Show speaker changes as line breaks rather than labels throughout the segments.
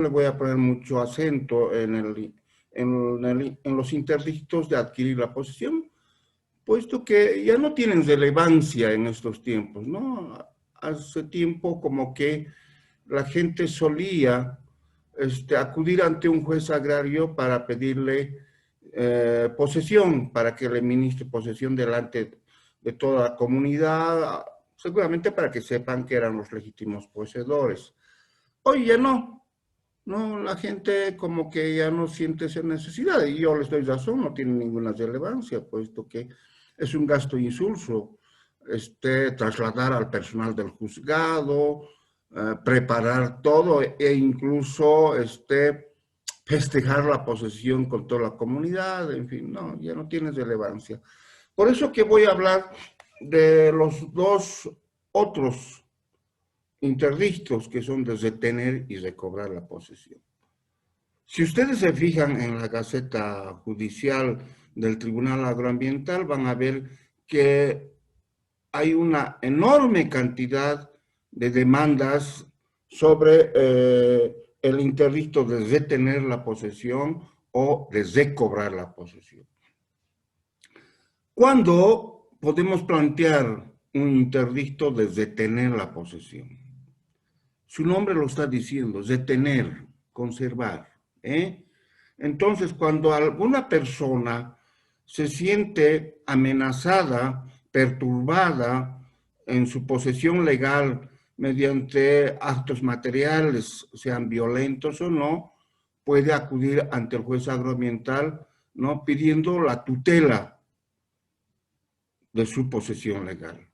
le voy a poner mucho acento en los interdictos de adquirir la posesión, puesto que ya no tienen relevancia en estos tiempos, ¿no? Hace tiempo como que la gente solía acudir ante un juez agrario para pedirle posesión, para que le ministre posesión delante de toda la comunidad, seguramente para que sepan que eran los legítimos poseedores. Hoy ya no, no, la gente como que ya no siente esa necesidad, y yo les doy razón, no tiene ninguna relevancia, puesto que es un gasto insulso trasladar al personal del juzgado, preparar todo e incluso festejar la posesión con toda la comunidad, en fin, no, ya no tiene relevancia. Por eso que voy a hablar de los dos otros interdictos que son de retener y recobrar la posesión. Si ustedes se fijan en la Gaceta Judicial del Tribunal Agroambiental, van a ver que hay una enorme cantidad de demandas sobre el interdicto de retener la posesión o de recobrar la posesión. ¿Cuándo podemos plantear un interdicto de retener la posesión? Su nombre lo está diciendo, retener, conservar. Entonces, cuando alguna persona se siente amenazada, perturbada en su posesión legal mediante actos materiales, sean violentos o no, puede acudir ante el juez agroambiental, ¿no?, pidiendo la tutela de su posesión legal.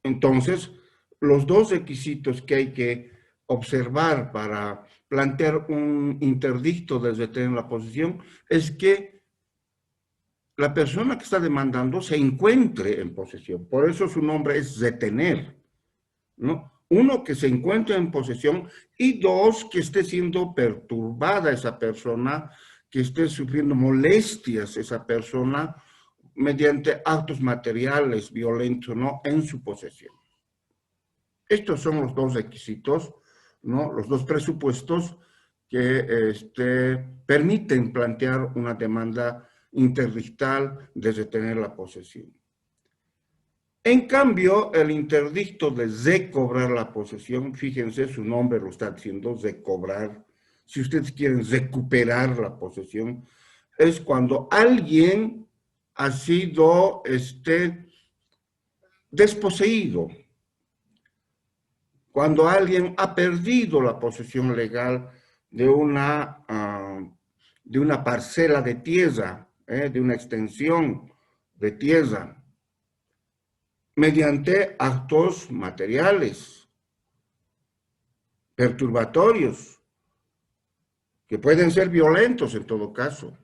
Entonces, los dos requisitos que hay que observar para plantear un interdicto de retener la posesión es que la persona que está demandando se encuentre en posesión. Por eso su nombre es retener, ¿no? Uno, que se encuentre en posesión, y dos, que esté siendo perturbada esa persona, que esté sufriendo molestias esa persona mediante actos materiales violentos, ¿no?, en su posesión. Estos son los dos requisitos, ¿no?, los dos presupuestos que permiten plantear una demanda interdictal de retener la posesión. En cambio, el interdicto de recobrar la posesión, fíjense, su nombre lo está diciendo, recobrar. Si ustedes quieren recuperar la posesión, es cuando alguien ha sido desposeído, cuando alguien ha perdido la posesión legal de una parcela de tierra, de una extensión de tierra, mediante actos materiales, perturbatorios, que pueden ser violentos en todo caso,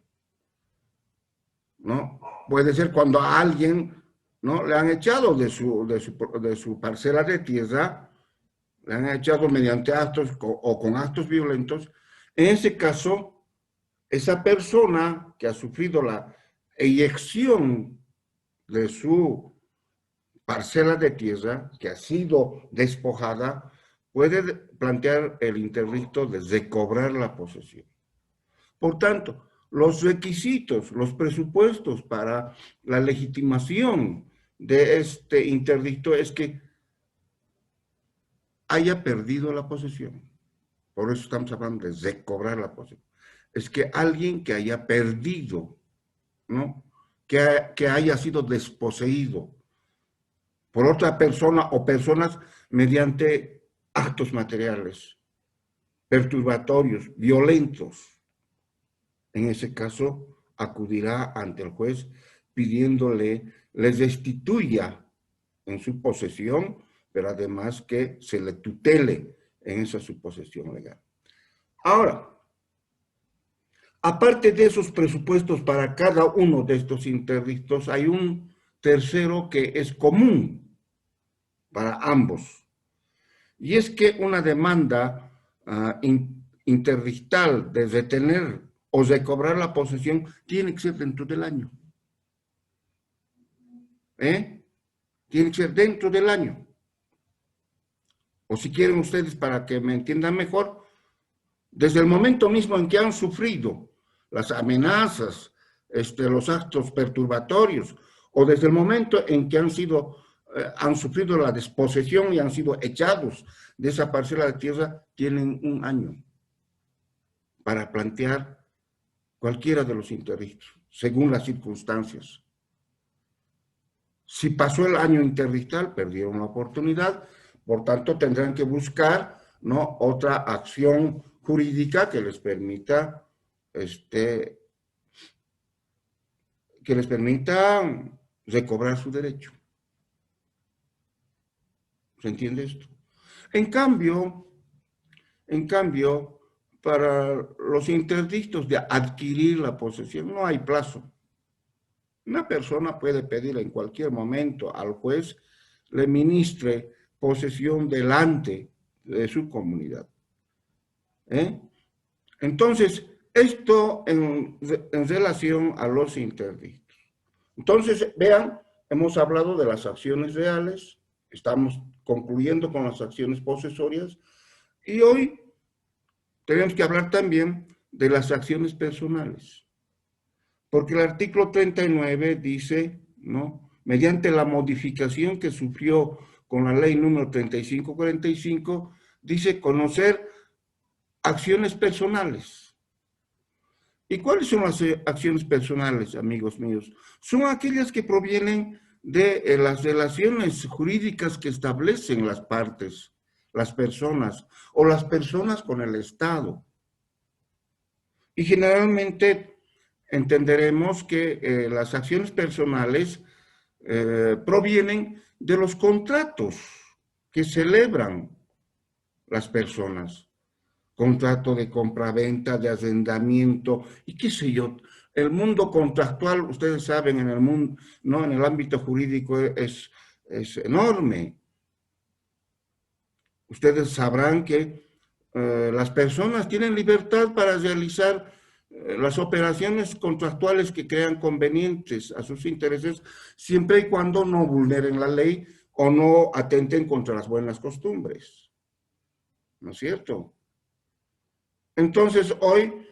¿no? Puede ser cuando a alguien, ¿no?, le han echado de su parcela de tierra, le han echado mediante actos o con actos violentos. En ese caso, esa persona que ha sufrido la eyección de su parcela de tierra, que ha sido despojada, puede plantear el interdicto de recobrar la posesión. Por tanto, los requisitos, los presupuestos para la legitimación de este interdicto es que haya perdido la posesión. Por eso estamos hablando de recobrar la posesión. Es que alguien que haya perdido, ¿no?, que haya sido desposeído por otra persona o personas mediante actos materiales, perturbatorios, violentos. En ese caso, acudirá ante el juez pidiéndole les restituya en su posesión, pero además que se le tutele en esa su posesión legal. Ahora, aparte de esos presupuestos para cada uno de estos interdictos, hay un tercero que es común para ambos. Y es que una demanda interdictal de retener o recobrar la posesión tiene que ser dentro del año. Tiene que ser dentro del año. O si quieren ustedes, para que me entiendan mejor, desde el momento mismo en que han sufrido las amenazas, los actos perturbatorios, o desde el momento en que han sufrido la desposesión y han sido echados de esa parcela de tierra, tienen un año para plantear cualquiera de los interdictos, según las circunstancias. Si pasó el año interdictal, perdieron la oportunidad, por tanto tendrán que buscar, ¿no?, otra acción jurídica que les permita, recobrar su derecho. ¿Se entiende esto? En cambio, para los interdictos de adquirir la posesión no hay plazo. Una persona puede pedir en cualquier momento al juez le ministre posesión delante de su comunidad. Entonces, esto en relación a los interdictos. Entonces, vean, hemos hablado de las acciones reales, estamos concluyendo con las acciones posesorias, y hoy tenemos que hablar también de las acciones personales. Porque el artículo 39 dice, ¿no?, mediante la modificación que sufrió con la ley número 3545, dice conocer acciones personales. ¿Y cuáles son las acciones personales, amigos míos? Son aquellas que provienen de las relaciones jurídicas que establecen las partes, las personas, o las personas con el Estado. Y generalmente entenderemos que las acciones personales provienen de los contratos que celebran las personas. Contrato de compraventa, de arrendamiento, y qué sé yo. El mundo contractual, ustedes saben, en el mundo, ¿no?, en el ámbito jurídico es enorme. Ustedes sabrán que las personas tienen libertad para realizar las operaciones contractuales que crean convenientes a sus intereses, siempre y cuando no vulneren la ley o no atenten contra las buenas costumbres. ¿No es cierto? Entonces, hoy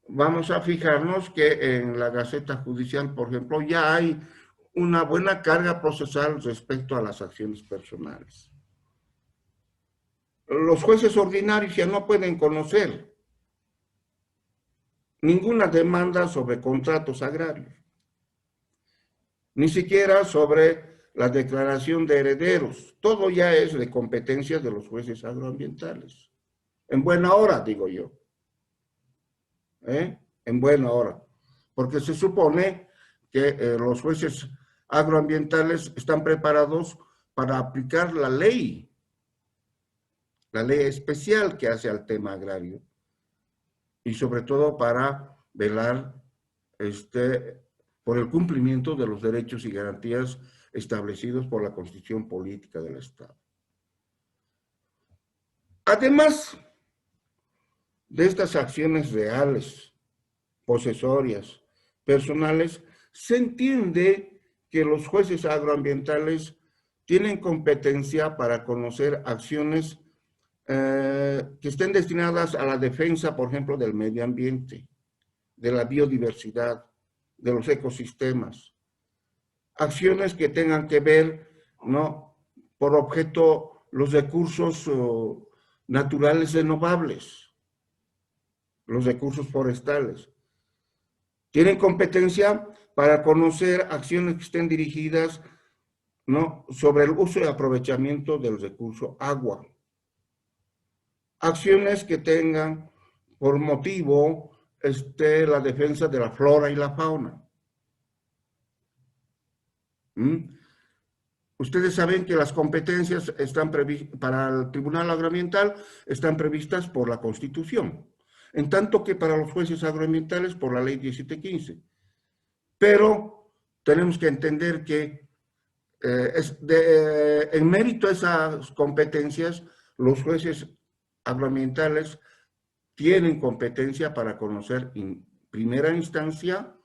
vamos a fijarnos que en la Gaceta Judicial, por ejemplo, ya hay una buena carga procesal respecto a las acciones personales. Los jueces ordinarios ya no pueden conocer ninguna demanda sobre contratos agrarios, ni siquiera sobre la declaración de herederos. Todo ya es de competencia de los jueces agroambientales. En buena hora, digo yo. En buena hora. Porque se supone que los jueces agroambientales están preparados para aplicar la ley especial que hace al tema agrario, y sobre todo para velar por el cumplimiento de los derechos y garantías establecidos por la Constitución Política del Estado. Además de estas acciones reales, posesorias, personales, se entiende que los jueces agroambientales tienen competencia para conocer acciones que estén destinadas a la defensa, por ejemplo, del medio ambiente, de la biodiversidad, de los ecosistemas. Acciones que tengan que ver, ¿no?, por objeto los recursos naturales renovables, los recursos forestales. Tienen competencia para conocer acciones que estén dirigidas, ¿no?, sobre el uso y aprovechamiento del recurso agua. Acciones que tengan por motivo la defensa de la flora y la fauna. Ustedes saben que las competencias para el Tribunal Agroambiental están previstas por la Constitución, en tanto que para los jueces agroambientales por la Ley 1715. Pero tenemos que entender que en mérito a esas competencias, los jueces agroambientales tienen competencia para conocer en primera instancia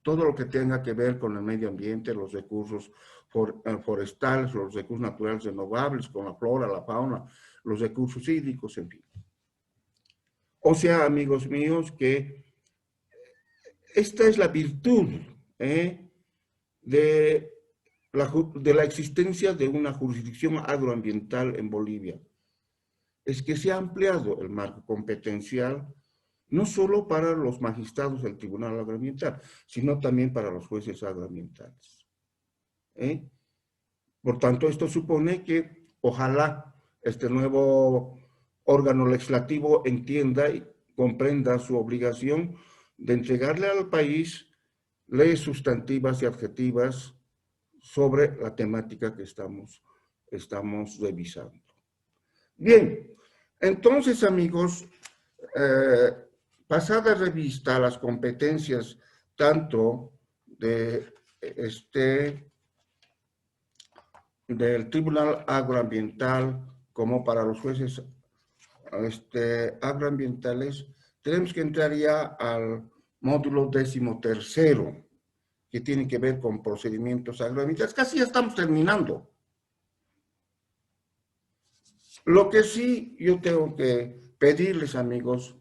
todo lo que tenga que ver con el medio ambiente, los recursos forestales, los recursos naturales renovables, con la flora, la fauna, los recursos hídricos, en fin. O sea, amigos míos, que esta es la virtud de de la existencia de una jurisdicción agroambiental en Bolivia. Es que se ha ampliado el marco competencial no solo para los magistrados del Tribunal Agroambiental, sino también para los jueces agroambientales. Por tanto, esto supone que ojalá este nuevo órgano legislativo entienda y comprenda su obligación de entregarle al país leyes sustantivas y adjetivas sobre la temática que estamos revisando. Bien, entonces, amigos, pasada revista a las competencias tanto de del Tribunal Agroambiental como para los jueces agroambientales, tenemos que entrar ya al módulo 13º, que tiene que ver con procedimientos agroambientales. Casi ya estamos terminando. Lo que sí yo tengo que pedirles, amigos,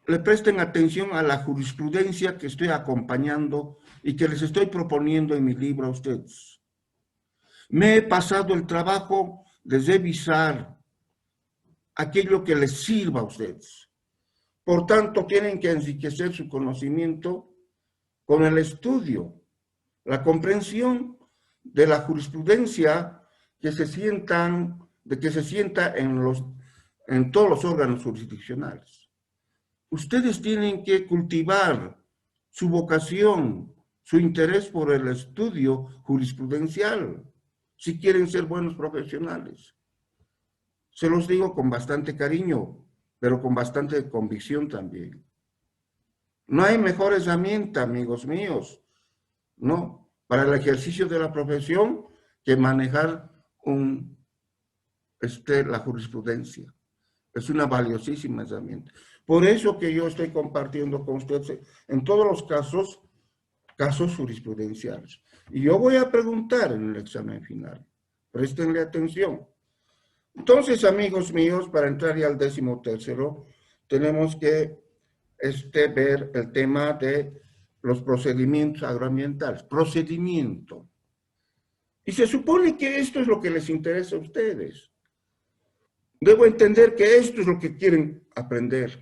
le presten atención a la jurisprudencia que estoy acompañando y que les estoy proponiendo en mi libro a ustedes. Me he pasado el trabajo de revisar aquello que les sirva a ustedes. Por tanto, tienen que enriquecer su conocimiento con el estudio, la comprensión de la jurisprudencia que se sienta en todos los órganos jurisdiccionales. Ustedes tienen que cultivar su vocación, su interés por el estudio jurisprudencial, si quieren ser buenos profesionales. Se los digo con bastante cariño, pero con bastante convicción también. No hay mejor herramienta, amigos míos, ¿no?, para el ejercicio de la profesión que manejar la jurisprudencia. Es una valiosísima herramienta. Por eso que yo estoy compartiendo con ustedes en todos los casos jurisprudenciales. Y yo voy a preguntar en el examen final. Préstenle atención. Entonces, amigos míos, para entrar ya al 13º, tenemos que ver el tema de los procedimientos agroambientales. Procedimiento. Y se supone que esto es lo que les interesa a ustedes. Debo entender que esto es lo que quieren aprender.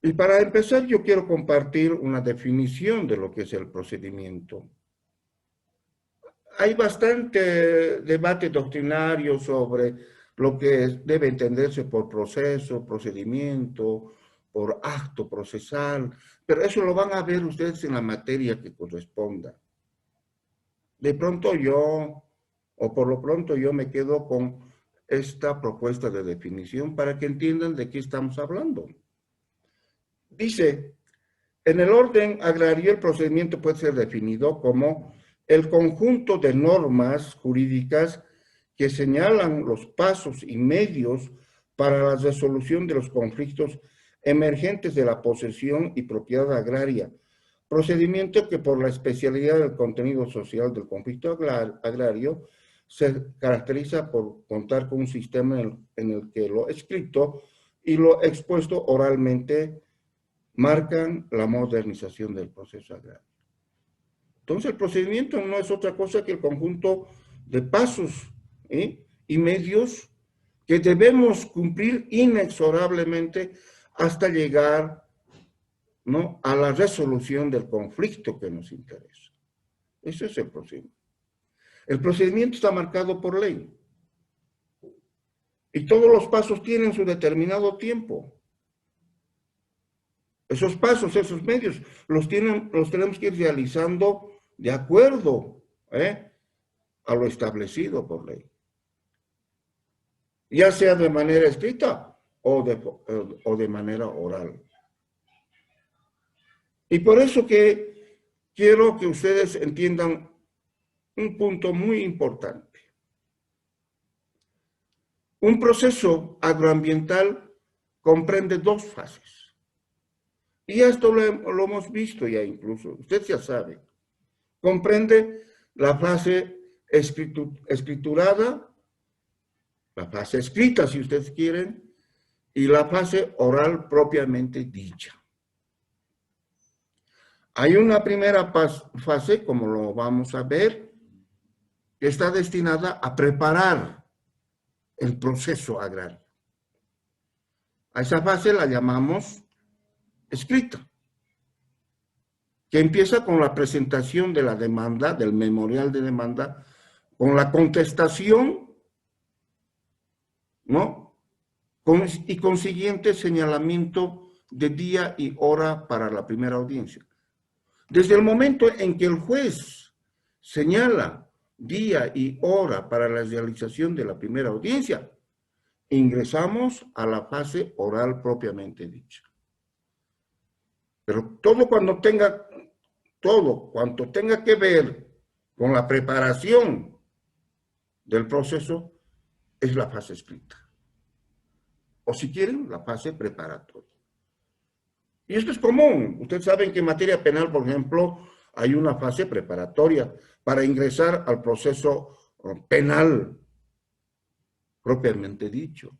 Y para empezar, yo quiero compartir una definición de lo que es el procedimiento. Hay bastante debate doctrinario sobre lo que debe entenderse por proceso, procedimiento, por acto procesal, pero eso lo van a ver ustedes en la materia que corresponda. De pronto por lo pronto yo me quedo con esta propuesta de definición para que entiendan de qué estamos hablando. Dice, en el orden agrario el procedimiento puede ser definido como el conjunto de normas jurídicas que señalan los pasos y medios para la resolución de los conflictos emergentes de la posesión y propiedad agraria, procedimiento que por la especialidad del contenido social del conflicto agrario se caracteriza por contar con un sistema en el que lo escrito y lo expuesto oralmente marcan la modernización del proceso agrario. Entonces, el procedimiento no es otra cosa que el conjunto de pasos y medios que debemos cumplir inexorablemente hasta llegar, ¿no?, a la resolución del conflicto que nos interesa. Ese es el procedimiento. El procedimiento está marcado por ley. Y todos los pasos tienen su determinado tiempo. Esos pasos, esos medios, los tenemos que ir realizando de acuerdo a lo establecido por ley. Ya sea de manera escrita o de manera oral. Y por eso que quiero que ustedes entiendan un punto muy importante. Un proceso agroambiental comprende dos fases. Y esto lo hemos visto ya incluso, usted ya sabe. Comprende la fase escriturada la fase escrita, si ustedes quieren, y la fase oral propiamente dicha. Hay una primera fase, como lo vamos a ver, que está destinada a preparar el proceso agrario. A esa fase la llamamos escrita, que empieza con la presentación de la demanda, del memorial de demanda, con la contestación, ¿no? Y consiguiente señalamiento de día y hora para la primera audiencia. Desde el momento en que el juez señala día y hora para la realización de la primera audiencia, ingresamos a la fase oral propiamente dicha. Pero todo cuanto tenga que ver con la preparación del proceso es la fase escrita. O si quieren, la fase preparatoria. Y esto es común. Ustedes saben que en materia penal, por ejemplo, hay una fase preparatoria para ingresar al proceso penal propiamente dicho.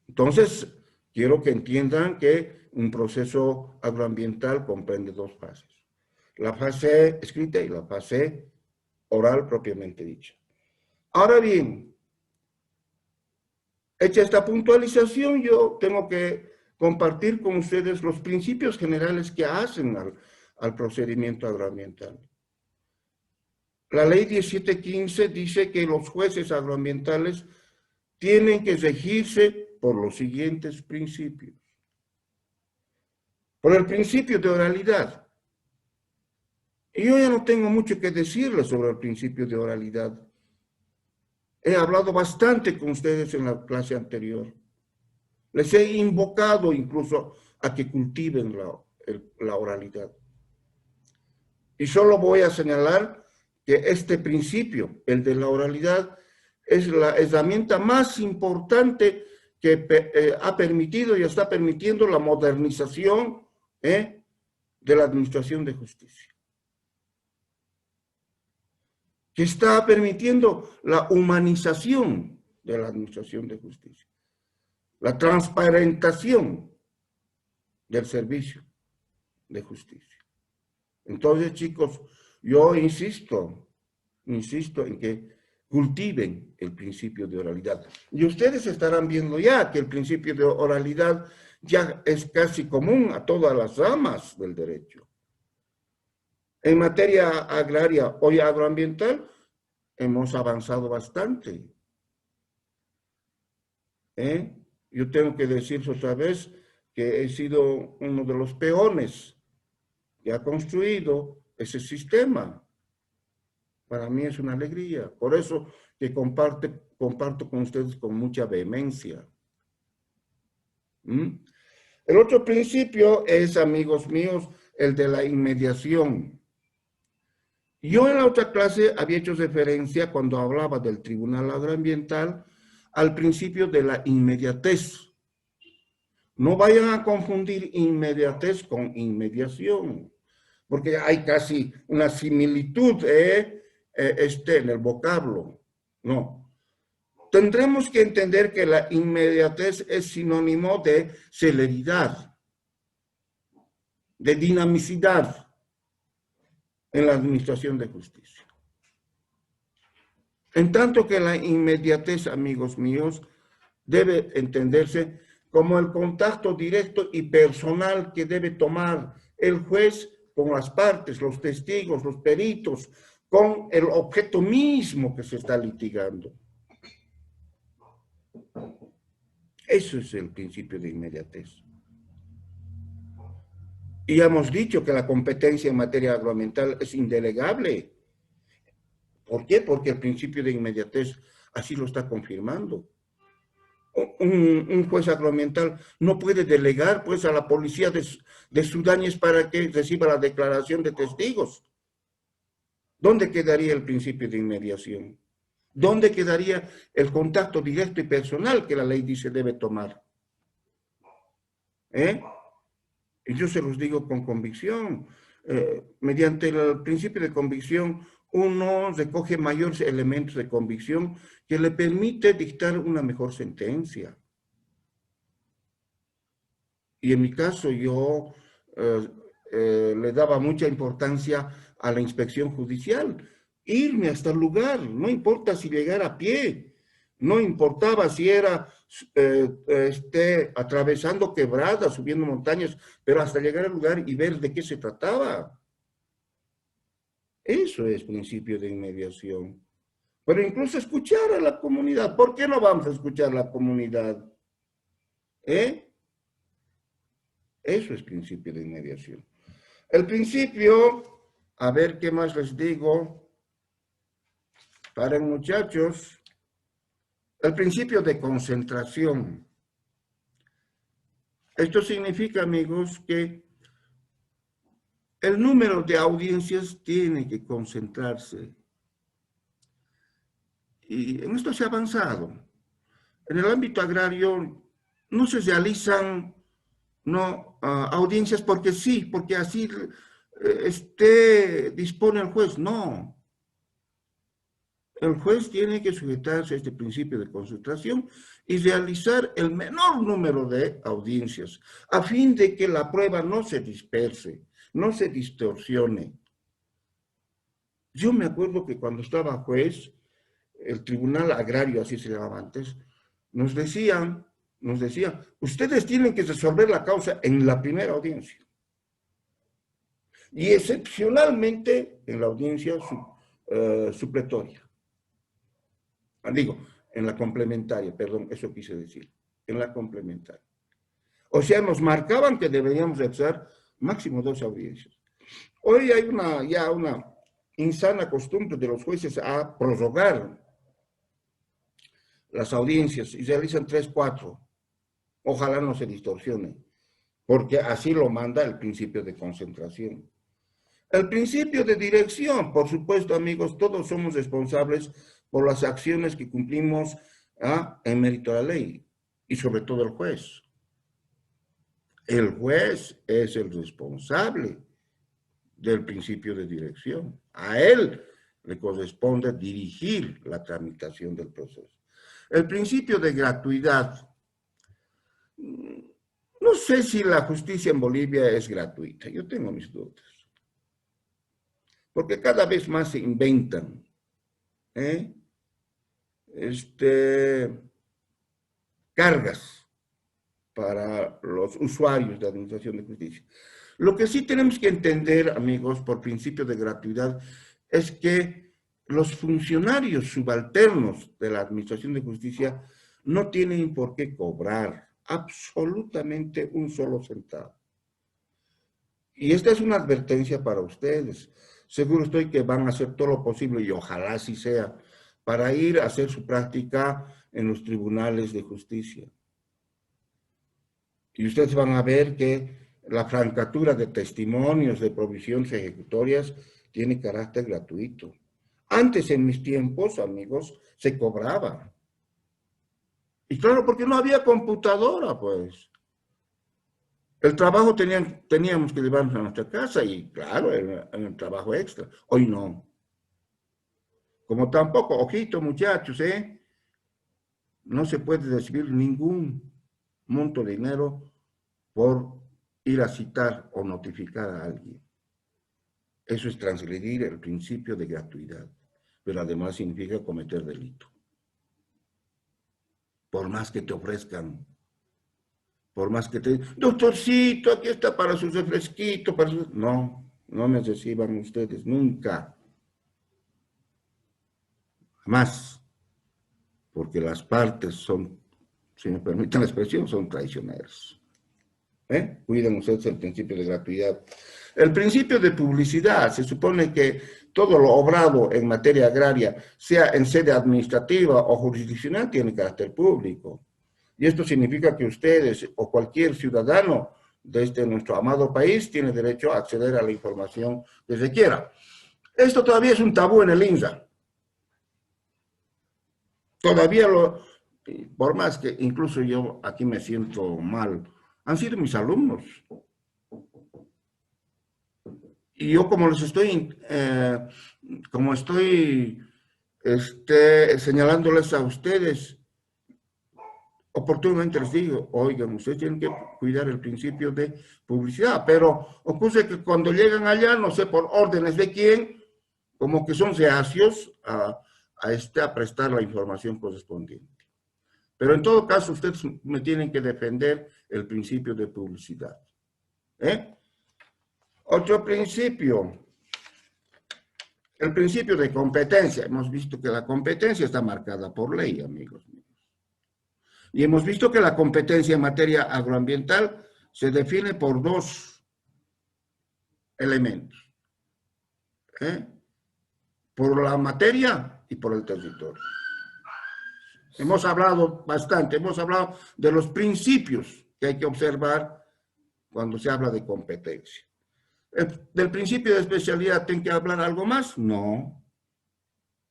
Entonces, quiero que entiendan que un proceso agroambiental comprende dos fases. La fase escrita y la fase oral propiamente dicha. Ahora bien, hecha esta puntualización, yo tengo que compartir con ustedes los principios generales que hacen al procedimiento agroambiental. La ley 1715 dice que los jueces agroambientales tienen que regirse por los siguientes principios. Por el principio de oralidad. Y yo ya no tengo mucho que decirles sobre el principio de oralidad. He hablado bastante con ustedes en la clase anterior. Les he invocado incluso a que cultiven la oralidad. Y solo voy a señalar que este principio, el de la oralidad, es la herramienta más importante que ha permitido y está permitiendo la modernización de la administración de justicia. Que está permitiendo la humanización de la administración de justicia. La transparentación del servicio de justicia. Entonces, chicos, yo insisto en que cultiven el principio de oralidad. Y ustedes estarán viendo ya que el principio de oralidad ya es casi común a todas las ramas del derecho. En materia agraria o agroambiental, hemos avanzado bastante. Yo tengo que decirles otra vez que he sido uno de los peones que ha construido ese sistema. Para mí es una alegría. Por eso que comparto con ustedes con mucha vehemencia. El otro principio es, amigos míos, el de la inmediación. Yo en la otra clase había hecho referencia, cuando hablaba del Tribunal Agroambiental, al principio de la inmediatez. No vayan a confundir inmediatez con inmediación, porque hay casi una similitud en el vocablo. No. Tendremos que entender que la inmediatez es sinónimo de celeridad, de dinamicidad en la administración de justicia. En tanto que la inmediatez, amigos míos, debe entenderse como el contacto directo y personal que debe tomar el juez con las partes, los testigos, los peritos, con el objeto mismo que se está litigando. Eso es el principio de inmediatez. Y ya hemos dicho que la competencia en materia agroambiental es indelegable. ¿Por qué? Porque el principio de inmediatez así lo está confirmando. Un juez agroambiental no puede delegar pues a la policía de Sudáñez para que reciba la declaración de testigos. ¿Dónde quedaría el principio de inmediación? ¿Dónde quedaría el contacto directo y personal que la ley dice debe tomar? Y yo se los digo con convicción. Mediante el principio de convicción, uno recoge mayores elementos de convicción que le permite dictar una mejor sentencia. Y en mi caso yo le daba mucha importancia a la inspección judicial, irme hasta el lugar, no importa si llegara a pie, no importaba si era atravesando quebradas, subiendo montañas, pero hasta llegar al lugar y ver de qué se trataba. Eso es principio de inmediación. Pero incluso escuchar a la comunidad. ¿Por qué no vamos a escuchar a la comunidad? Eso es principio de inmediación. El principio, a ver qué más les digo. Paren, muchachos. El principio de concentración. Esto significa, amigos, que el número de audiencias tiene que concentrarse. Y en esto se ha avanzado. En el ámbito agrario no se realizan audiencias porque sí, porque así dispone el juez. No. El juez tiene que sujetarse a este principio de concentración y realizar el menor número de audiencias, a fin de que la prueba no se disperse, no se distorsione. Yo me acuerdo que cuando estaba juez, el Tribunal Agrario, así se llamaba antes, nos decían, ustedes tienen que resolver la causa en la primera audiencia. Y excepcionalmente en la audiencia supletoria. Digo, en la complementaria, perdón, eso quise decir, en la complementaria. O sea, nos marcaban que deberíamos realizar máximo 2 audiencias. Hoy hay ya una insana costumbre de los jueces a prorrogar las audiencias y realizan 3, 4. Ojalá no se distorsione, porque así lo manda el principio de concentración. El principio de dirección, por supuesto, amigos, todos somos responsables por las acciones que cumplimos en mérito a la ley, y sobre todo el juez. El juez es el responsable del principio de dirección. A él le corresponde dirigir la tramitación del proceso. El principio de gratuidad. No sé si la justicia en Bolivia es gratuita. Yo tengo mis dudas. Porque cada vez más se inventan cargas para los usuarios de administración de justicia. Lo que sí tenemos que entender, amigos, por principio de gratuidad, es que los funcionarios subalternos de la administración de justicia no tienen por qué cobrar absolutamente un solo centavo. Y esta es una advertencia para ustedes. Seguro estoy que van a hacer todo lo posible, y ojalá así sea, para ir a hacer su práctica en los tribunales de justicia. Y ustedes van a ver que la francatura de testimonios de provisiones ejecutorias tiene carácter gratuito. Antes, en mis tiempos, amigos, se cobraba. Y claro, porque no había computadora, pues. El trabajo teníamos que llevarnos a nuestra casa y, claro, era el trabajo extra. Hoy no. Como tampoco, ojito, muchachos, no se puede recibir ningún monto de dinero por ir a citar o notificar a alguien. Eso es transgredir el principio de gratuidad, pero además significa cometer delito. Por más que te ofrezcan, por más que te digan, doctorcito, aquí está para su refresquito, No, no me reciban ustedes nunca. Jamás. Porque las partes son, si me permiten la expresión, son traicioneras. Cuiden ustedes el principio de gratuidad. El principio de publicidad, se supone que todo lo obrado en materia agraria, sea en sede administrativa o jurisdiccional, tiene carácter público. Y esto significa que ustedes o cualquier ciudadano de nuestro amado país tiene derecho a acceder a la información que se quiera. Esto todavía es un tabú en el INSA. Todavía por más que incluso yo aquí me siento mal, han sido mis alumnos. y yo como les estoy, como estoy señalándoles a ustedes, oportunamente les digo, oigan, ustedes tienen que cuidar el principio de publicidad, pero ocurre que cuando llegan allá, no sé por órdenes de quién, como que son reacios a prestar la información correspondiente. Pero en todo caso, ustedes me tienen que defender el principio de publicidad. ¿Eh? Otro principio, el principio de competencia. Hemos visto que la competencia está marcada por ley, amigos míos. Y hemos visto que la competencia en materia agroambiental se define por dos elementos. Por la materia y por el territorio. Hemos hablado bastante, hemos hablado de los principios que hay que observar cuando se habla de competencia. ¿Del principio de especialidad tengo que hablar algo más? No.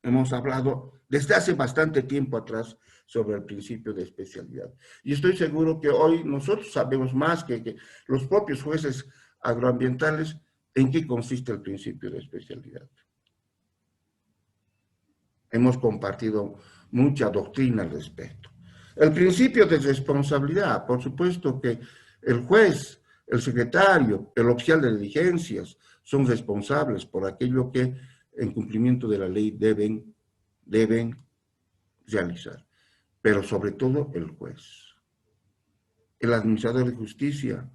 Hemos hablado desde hace bastante tiempo atrás sobre el principio de especialidad. Y estoy seguro que hoy nosotros sabemos más que los propios jueces agroambientales en qué consiste el principio de especialidad. Hemos compartido mucha doctrina al respecto. El principio de responsabilidad, por supuesto que el juez, el secretario, el oficial de diligencias son responsables por aquello que en cumplimiento de la ley deben realizar, pero sobre todo el juez. El administrador de justicia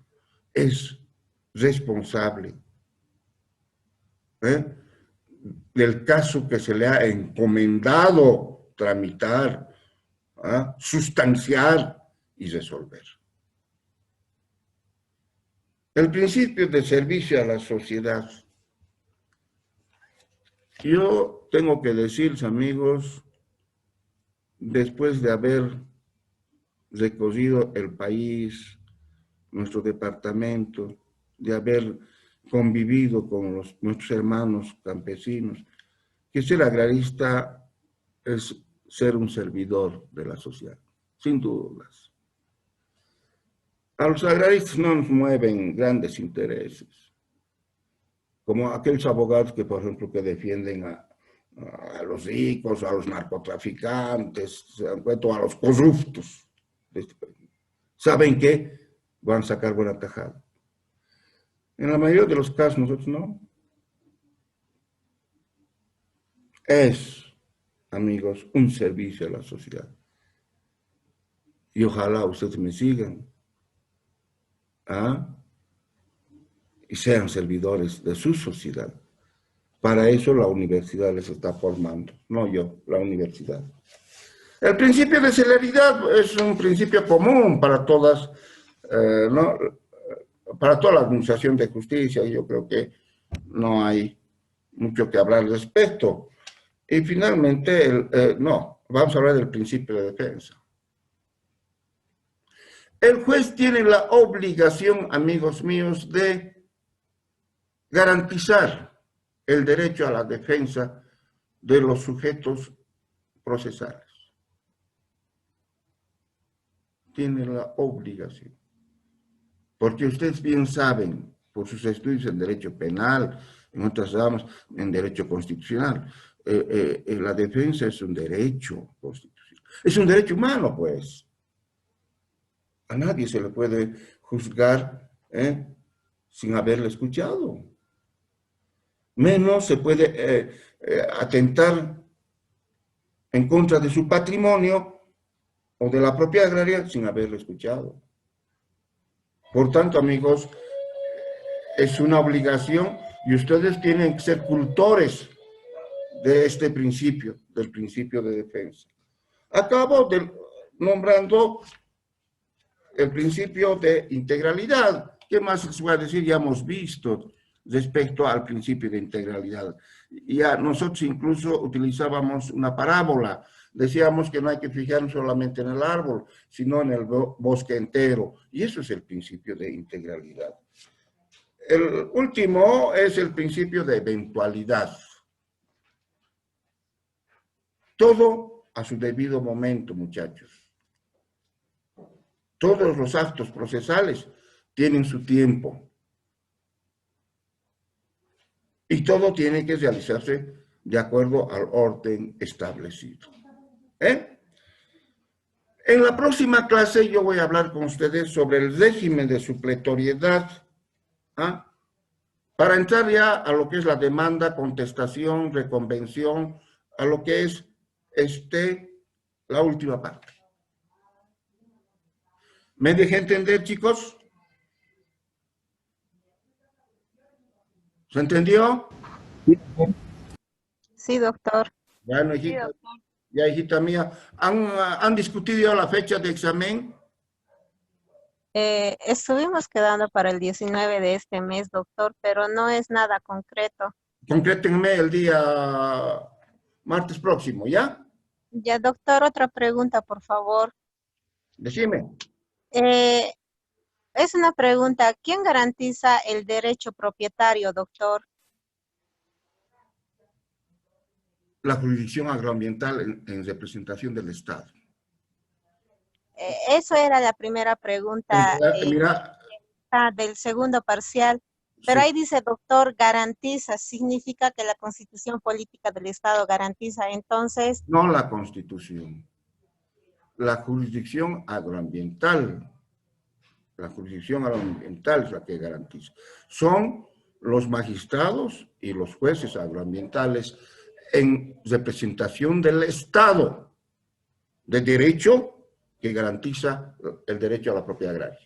es responsable del caso que se le ha encomendado tramitar, sustanciar y resolver. El principio de servicio a la sociedad. Yo tengo que decirles, amigos, después de haber recorrido el país, nuestro departamento, de haber convivido con nuestros hermanos campesinos, que ser agrarista es ser un servidor de la sociedad, sin dudas. A los agraristas no nos mueven grandes intereses, como aquellos abogados que, por ejemplo, que defienden a los ricos, a los narcotraficantes, o a los corruptos de este país. ¿Saben qué? Van a sacar buena tajada. En la mayoría de los casos nosotros no. Es, amigos, un servicio a la sociedad. Y ojalá ustedes me sigan y sean servidores de su sociedad. Para eso la universidad les está formando, no yo, la universidad. El principio de celeridad es un principio común para todas, ¿no? Para toda la administración de justicia, y yo creo que no hay mucho que hablar al respecto. Y finalmente, vamos a hablar del principio de defensa. El juez tiene la obligación, amigos míos, de garantizar el derecho a la defensa de los sujetos procesales. Tiene la obligación. Porque ustedes bien saben, por sus estudios en derecho penal, en otras ramas, en derecho constitucional, la defensa es un derecho constitucional. Es un derecho humano, pues. A nadie se le puede juzgar sin haberle escuchado. Menos se puede atentar en contra de su patrimonio o de la propiedad agraria sin haberle escuchado. Por tanto, amigos, es una obligación y ustedes tienen que ser cultores de este principio, del principio de defensa. Acabo nombrando el principio de integralidad. ¿Qué más les voy a decir? Ya hemos visto respecto al principio de integralidad. Ya nosotros incluso utilizábamos una parábola. Decíamos que no hay que fijarnos solamente en el árbol, sino en el bosque entero. Y eso es el principio de integralidad. El último es el principio de eventualidad. Todo a su debido momento, muchachos. Todos los actos procesales tienen su tiempo. Y todo tiene que realizarse de acuerdo al orden establecido. ¿Eh? En la próxima clase yo voy a hablar con ustedes sobre el régimen de supletoriedad, ¿ah? Para entrar ya a lo que es la demanda, contestación, reconvención, a lo que es la última parte. ¿Me dejé entender, chicos? ¿Se entendió?
Sí, doctor.
Bueno,
Sí,
hijita,
doctor.
ya hijita mía, ¿han discutido ya la fecha de examen?
Estuvimos quedando para el 19 de este mes, doctor, pero no es nada concreto.
Concrétenme el día martes próximo, ¿ya?
Ya, doctor, otra pregunta, por favor.
Decime.
Eh, es una pregunta, ¿quién garantiza el derecho propietario, doctor?
La jurisdicción agroambiental en representación del Estado.
Eso era la primera pregunta
Mira,
del segundo parcial, pero
sí,
ahí dice, doctor, garantiza, significa que la Constitución Política del Estado garantiza. Entonces,
no la Constitución, la jurisdicción agroambiental. La jurisdicción agroambiental es la que garantiza. Son los magistrados y los jueces agroambientales en representación del Estado de derecho que garantiza el derecho a la propiedad agraria.